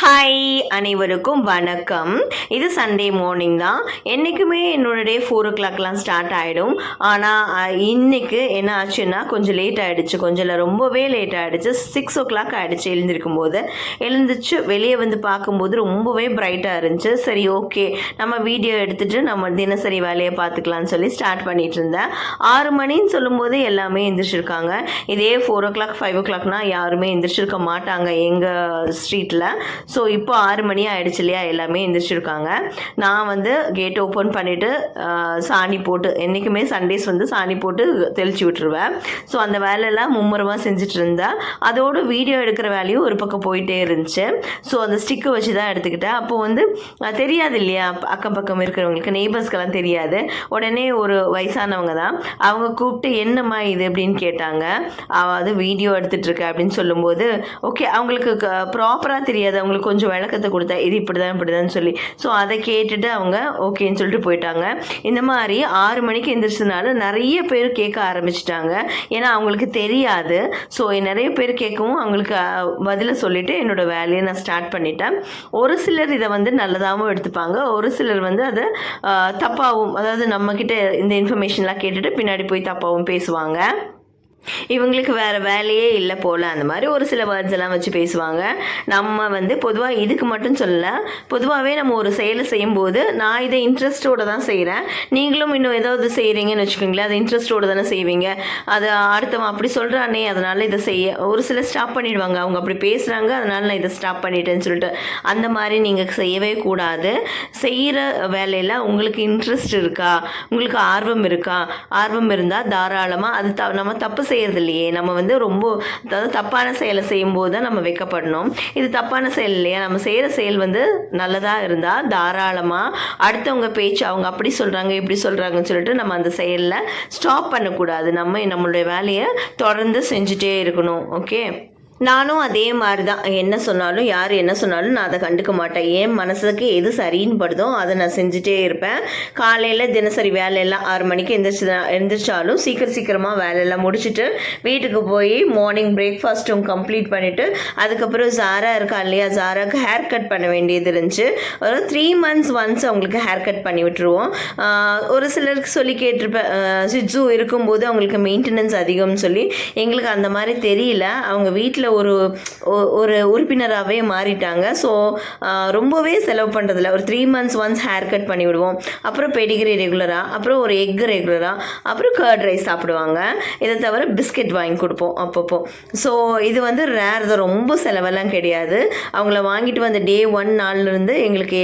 Hi, அனைவருக்கும் வணக்கம். இது சண்டே மார்னிங் தான். என்றைக்குமே என்னோட டே 4 o'clockலாம் ஸ்டார்ட் ஆகிடும். ஆனால் இன்றைக்கு என்ன ஆச்சுன்னா கொஞ்சம் லேட் ஆகிடுச்சு. கொஞ்சம் இல்லை, ரொம்பவே லேட் ஆகிடுச்சு. 6 o'clock ஆகிடுச்சு எழுந்திருக்கும் போது. எழுந்திரிச்சு வெளியே வந்து பார்க்கும்போது ரொம்பவே பிரைட்டாக இருந்துச்சு. சரி, ஓகே, நம்ம வீடியோ எடுத்துகிட்டு நம்ம தினசரி வேலையை பார்த்துக்கலான்னு சொல்லி ஸ்டார்ட் பண்ணிகிட்டு இருந்தேன். 6 மணின்னு சொல்லும்போது எல்லாமே எந்திரிச்சிருக்காங்க. இதே 4 o'clock 5 o'clockனால் யாருமே எந்திரிச்சிருக்க மாட்டாங்க எங்கள் ஸ்ட்ரீட்டில். ஸோ இப்போ 6 மணி ஆகிடுச்சு இல்லையா, எல்லாமே எந்திரிச்சிருக்காங்க. நான் வந்து கேட் ஓப்பன் பண்ணிவிட்டு சாணி போட்டு, என்றைக்குமே சண்டேஸ் வந்து சாணி போட்டு தெளித்து விட்டுருவேன். ஸோ அந்த வேலையெல்லாம் மும்முரமாக செஞ்சுட்டு இருந்தேன். அதோடு வீடியோ எடுக்கிற வேலையும் ஒரு பக்கம் போயிட்டே இருந்துச்சு. ஸோ அந்த ஸ்டிக்கு வச்சு தான் எடுத்துக்கிட்டேன். அப்போது வந்து தெரியாது இல்லையா, அக்கம் பக்கம் இருக்கிறவங்களுக்கு, நெய்பர்ஸ்க்கெல்லாம் தெரியாது. உடனே ஒரு வயசானவங்க தான், அவங்க கூப்பிட்டு என்னம்மா இது அப்படின்னு கேட்டாங்க. அது வீடியோ எடுத்துகிட்ருக்க அப்படின்னு சொல்லும்போது, ஓகே, அவங்களுக்கு ப்ராப்பராக தெரியாது. அவங்களுக்கு கொஞ்சம் விளக்கத்தை கொடுத்தா இது இப்படி தான் சொல்லி, ஸோ அதை கேட்டுட்டு அவங்க ஓகேன்னு சொல்லிட்டு போயிட்டாங்க. இந்த மாதிரி 6 மணிக்கு எந்திரிச்சதுனால நிறைய பேர் கேட்க ஆரம்பிச்சிட்டாங்க. ஏன்னா அவங்களுக்கு தெரியாது. ஸோ நிறைய பேர் கேட்கவும் அவங்களுக்கு பதிலை சொல்லிவிட்டு என்னோடய வேலையை நான் ஸ்டார்ட் பண்ணிட்டேன். ஒரு சிலர் இதை வந்து நல்லதாகவும் எடுத்துப்பாங்க, ஒரு சிலர் வந்து அதை தப்பாகவும், அதாவது நம்மக்கிட்ட இந்த இன்ஃபர்மேஷன்லாம் கேட்டுட்டு பின்னாடி போய் தப்பாகவும் பேசுவாங்க. இவங்களுக்கு வேறு வேலையே இல்லை போல், அந்த மாதிரி ஒரு சில வேர்ட்ஸ் எல்லாம் வச்சு பேசுவாங்க. நம்ம வந்து பொதுவாக இதுக்கு மட்டும் சொல்லலை, பொதுவாகவே நம்ம ஒரு செயலை செய்யும்போது நான் இதை இன்ட்ரெஸ்ட்டோடு தான் செய்கிறேன், நீங்களும் இன்னும் ஏதாவது செய்கிறீங்கன்னு வச்சுக்கோங்களேன், அதை இன்ட்ரெஸ்ட்டோடு தானே செய்வீங்க. அது அடுத்தவன் அப்படி சொல்கிறானே அதனால் இதை செய்ய ஒரு சில ஸ்டாப் பண்ணிவிடுவாங்க. அவங்க அப்படி பேசுகிறாங்க, அதனால் நான் இதை ஸ்டாப் பண்ணிட்டேன்னு சொல்லிட்டு. அந்த மாதிரி நீங்கள் செய்யவே கூடாது. செய்கிற வேலையில் உங்களுக்கு இன்ட்ரெஸ்ட் இருக்கா, உங்களுக்கு ஆர்வம் இருக்கா, ஆர்வம் இருந்தால் தாராளமாக அது நம்ம தப்பு செய்கிறது இல்லையே. நம்ம வந்து ரொம்ப, அதாவது தப்பான செயலை செய்யும்போது தான் நம்ம வெட்கப்படணும். இது தப்பான செயல் இல்லையா, நம்ம செய்கிற செயல் வந்து நல்லதாக இருந்தால் தாராளமாக அடுத்தவங்க பேச்சு, அவங்க அப்படி சொல்கிறாங்க இப்படி சொல்கிறாங்கன்னு சொல்லிட்டு நம்ம அந்த செயலில் ஸ்டாப் பண்ணக்கூடாது. நம்மளுடைய வேலையை தொடர்ந்து செஞ்சுட்டே இருக்கணும். ஓகே, நானும் அதே மாதிரி தான். என்ன சொன்னாலும், யார் என்ன சொன்னாலும் நான் அதை கண்டுக்க மாட்டேன். என் மனசுக்கு எது சரின்னு படுதோ அதை நான் செஞ்சுட்டே இருப்பேன். காலையில் தினசரி வேலையெல்லாம் 6 மணிக்கு எந்திரிச்சாலும் சீக்கிரமாக வேலையெல்லாம் முடிச்சுட்டு வீட்டுக்கு போய் மார்னிங் பிரேக்ஃபாஸ்ட்டும் கம்ப்ளீட் பண்ணிவிட்டு, அதுக்கப்புறம் ஜாரா இருக்கா இல்லையா, ஜாராக்கு ஹேர் கட் பண்ண வேண்டியது இருந்துச்சு. ஒரு 3 months ஒன்ஸ் அவங்களுக்கு ஹேர் கட் பண்ணி விட்டுருவோம். ஒரு சிலருக்கு சொல்லி கேட்டிருப்பேன், சிட்ஸு இருக்கும்போது அவங்களுக்கு மெயின்டெனன்ஸ் அதிகம்னு சொல்லி. எங்களுக்கு அந்த மாதிரி தெரியல, அவங்க வீட்டில் ஒரு உறுப்பினராகவே மாறிட்டாங்க. ஸோ ரொம்பவே செலவு பண்ணுறதில்ல. ஒரு 3 months ஒன்ஸ் ஹேர் கட் பண்ணி விடுவோம். அப்புறம் பெடிகிரி ரெகுலராக, அப்புறம் ஒரு எக் ரெகுலராக, அப்புறம் கர்ட் ரைஸ் சாப்பிடுவாங்க. இதை தவிர பிஸ்கெட் வாங்கி கொடுப்போம் அப்பப்போ. ஸோ இது வந்து ரேர் தான், ரொம்ப செலவெல்லாம் கிடையாது. அவங்கள வாங்கிட்டு வந்த டே 1 நாள்லேருந்து எங்களுக்கு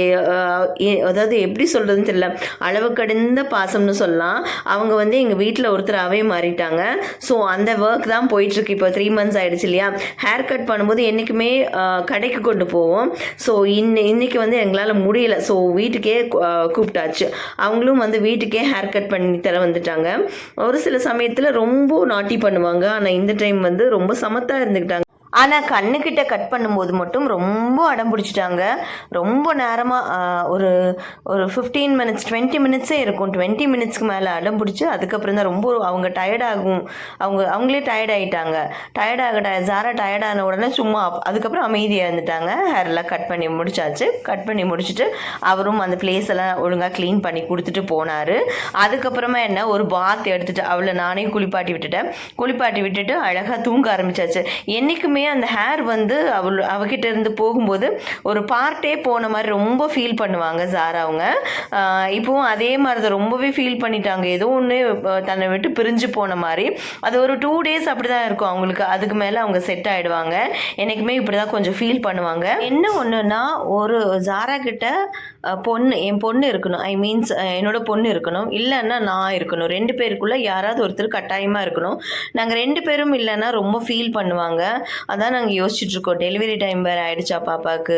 அதாவது எப்படி சொல்கிறதுன்னு தெரியல, அளவு கடந்த பாசம்னு சொல்லலாம். அவங்க வந்து எங்கள் வீட்டில் ஒருத்தராகவே மாறிட்டாங்க. ஸோ அந்த ஒர்க் தான் போயிட்டுருக்கு. இப்போ 3 months ஆகிடுச்சு இல்லையா. ஹேர் கட் பண்ணும்போது என்றைக்குமே கடைக்கு கொண்டு போவோம். ஸோ இன்னைக்கு வந்து எங்களால் முடியல. ஸோ வீட்டுக்கே கூப்பிட்டாச்சு. அவங்களும் வந்து வீட்டுக்கே ஹேர் கட் பண்ணி தர வந்துட்டாங்க. ஒரு சில சமயத்தில் ரொம்ப நாட்டி பண்ணுவாங்க, ஆனால் இந்த டைம் வந்து ரொம்ப சமத்தாக இருந்துக்கிட்டாங்க. ஆனால் கண்ணுக்கிட்ட கட் பண்ணும்போது மட்டும் ரொம்ப அடம் பிடிச்சிட்டாங்க. ரொம்ப நேரமாக ஒரு 15 minutes 20 minutes இருக்கும். 20 minutesக்கு மேலே அடம் பிடிச்சி அதுக்கப்புறம் தான் ரொம்ப அவங்க டயர்டாகும். அவங்களே டயர்டாகிட்டாங்க. ஜாரா டயர்டான உடனே சும்மா அதுக்கப்புறம் அமைதியாக இருந்துட்டாங்க. ஹேரெல்லாம் கட் பண்ணி முடிச்சாச்சு. கட் பண்ணி முடிச்சுட்டு அவரும் அந்த பிளேஸ் எல்லாம் ஒழுங்காக க்ளீன் பண்ணி கொடுத்துட்டு போனார். அதுக்கப்புறமா என்ன, ஒரு பாத் எடுத்துகிட்டு அவளை நானே குளிப்பாட்டி விட்டுட்டு அழகாக தூங்க ஆரம்பிச்சாச்சு. என்றைக்குமே அந்த ஹேர் வந்து அவகிட்ட இருந்து போகும்போது ஒரு பார்ட்டே போன மாதிரி ரொம்ப ஃபீல் பண்ணுவாங்க ஜாரா அவங்க. இப்போவும் அதே மாதிரி தான் ரொம்பவே ஃபீல் பண்ணிட்டாங்க. ஏதோ ஒன்று தன்னை விட்டு பிரிஞ்சு போன மாதிரி. அது ஒரு 2 days அப்படி தான் இருக்கும் அவங்களுக்கு. அதுக்கு மேலே அவங்க செட் ஆகிடுவாங்க. என்றைக்குமே இப்படி தான் கொஞ்சம் ஃபீல் பண்ணுவாங்க. என்ன ஒன்றுனா, ஒரு ஜாரா கிட்ட என் பொண்ணு இருக்கணும், என்னோட பொண்ணு இருக்கணும், இல்லைன்னா நான் இருக்கணும். 2 பேருக்குள்ளே யாராவது ஒருத்தர் கட்டாயமாக இருக்கணும். நாங்கள் 2 பேரும் இல்லைன்னா ரொம்ப ஃபீல் பண்ணுவாங்க. அதான் நாங்கள் யோசிச்சுட்ருக்கோம். டெலிவரி டைம் வேறு ஆகிடுச்சா பாப்பாவுக்கு.